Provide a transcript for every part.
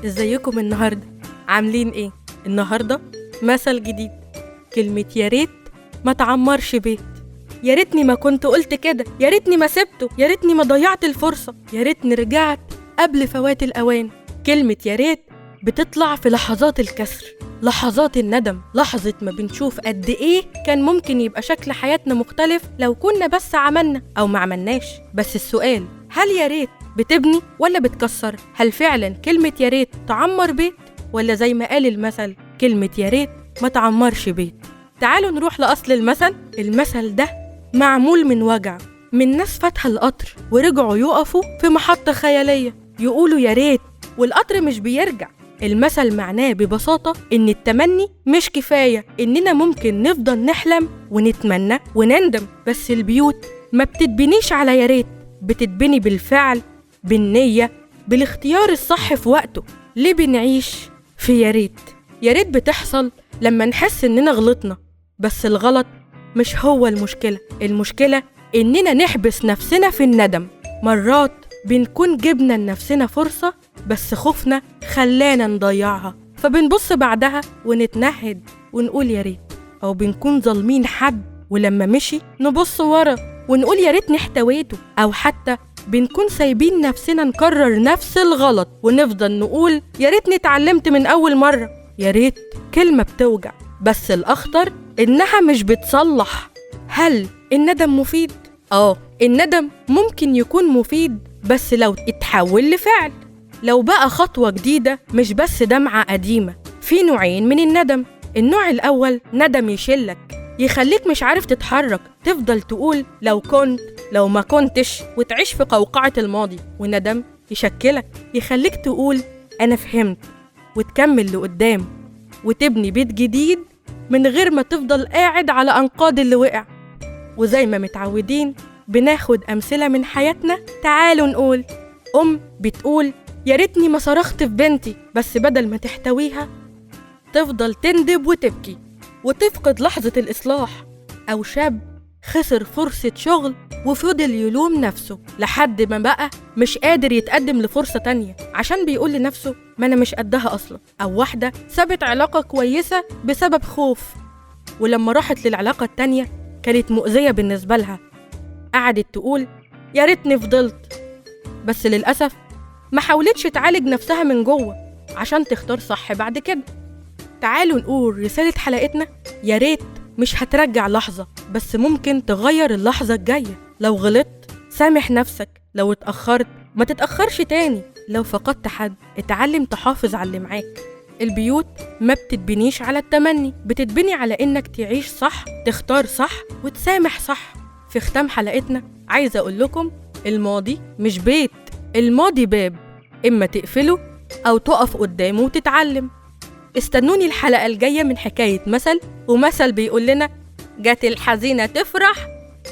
ازيكم النهاردة؟ عاملين ايه؟ النهاردة مثل جديد، كلمة يا ريت ما تعمرش بيت. يا ريتني ما كنت قلت كده، يا ريتني ما سبته، يا ريتني ما ضيعت الفرصة، يا ريتني رجعت قبل فوات الأوان. كلمة يا ريت بتطلع في لحظات الكسر، لحظات الندم، لحظة ما بنشوف قد ايه كان ممكن يبقى شكل حياتنا مختلف لو كنا بس عملنا أو ما عملناش. بس السؤال، هل يا ريت بتبني ولا بتكسر؟ هل فعلا كلمة يا ريت تعمر بيت، ولا زي ما قال المثل كلمة يا ريت ما تعمرش بيت؟ تعالوا نروح لأصل المثل. المثل ده معمول من وجع، من ناس فاتها القطر ورجعوا يقفوا في محطة خيالية يقولوا يا ريت والقطر مش بيرجع. المثل معناه ببساطة إن التمني مش كفاية، إننا ممكن نفضل نحلم ونتمنى ونندم، بس البيوت ما بتتبنيش على يا ريت، بتتبني بالفعل، بالنية، بالاختيار الصح في وقته. ليه بنعيش في يا ريت؟ يا ريت بتحصل لما نحس إننا غلطنا، بس الغلط مش هو المشكلة. المشكلة إننا نحبس نفسنا في الندم. مرات بنكون جبنا لنفسنا فرصة بس خوفنا خلانا نضيعها، فبنبص بعدها ونتنهد ونقول يا ريت. أو بنكون ظالمين حد ولما مشي نبص ورا ونقول يا ريتني احتويته. أو حتى بنكون سايبين نفسنا نكرر نفس الغلط ونفضل نقول يا ريتني اتعلمت من أول مرة. يا ريت كلمة بتوجع، بس الأخطر إنها مش بتصلح. هل الندم مفيد؟ الندم ممكن يكون مفيد، بس لو اتحول لفعل، لو بقى خطوة جديدة مش بس دمعة قديمة. في نوعين من الندم. النوع الأول ندم يشلك، يخليك مش عارف تتحرك، تفضل تقول لو كنت، لو ما كنتش، وتعيش في قوقعة الماضي. وندم يشكلك، يخليك تقول أنا فهمت، وتكمل لقدام وتبني بيت جديد من غير ما تفضل قاعد على أنقاض اللي وقع. وزي ما متعودين بناخد أمثلة من حياتنا، تعالوا نقول بتقول يا ريتني ما صرخت في بنتي، بس بدل ما تحتويها تفضل تندب وتبكي وتفقد لحظة الإصلاح. أو شاب خسر فرصة شغل وفضل يلوم نفسه لحد ما بقى مش قادر يتقدم لفرصة تانية عشان بيقول لنفسه ما أنا مش قدها أصلا. أو واحدة سابت علاقة كويسة بسبب خوف، ولما راحت للعلاقة التانية كانت مؤذية بالنسبة لها، قعدت تقول يا ريتني فضلت، بس للأسف ما حاولتش تعالج نفسها من جوه عشان تختار صح بعد كده. تعالوا نقول رسالة حلقتنا، يا ريت مش هترجع لحظة، بس ممكن تغير اللحظة الجاية. لو غلطت سامح نفسك، لو اتأخرت ما تتأخرش تاني، لو فقدت حد اتعلم تحافظ على اللي معاك. البيوت ما بتتبنيش على التمني، بتتبني على إنك تعيش صح، تختار صح، وتسامح صح. في ختام حلقتنا عايزة أقول لكم الماضي مش بيت، الماضي باب، إما تقفله أو تقف قدامه وتتعلم. استنوني الحلقة الجاية من حكاية مثل، ومثل بيقول لنا جات الحزينة تفرح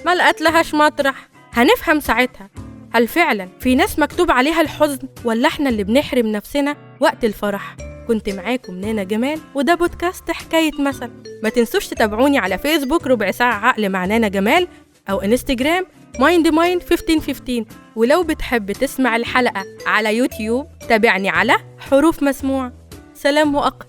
ما لقت لهاش مطرح. هنفهم ساعتها هل فعلا في ناس مكتوب عليها الحزن، ولا احنا اللي بنحرم نفسنا وقت الفرح. كنت معاكم نانا جمال، وده بودكاست حكاية مثل. ما تنسوش تتابعوني على فيسبوك ربع ساعة عقل مع نانا جمال، أو انستجرام mind 1515. ولو بتحب تسمع الحلقة على يوتيوب تابعني على حروف مسموع. سلام مؤقت.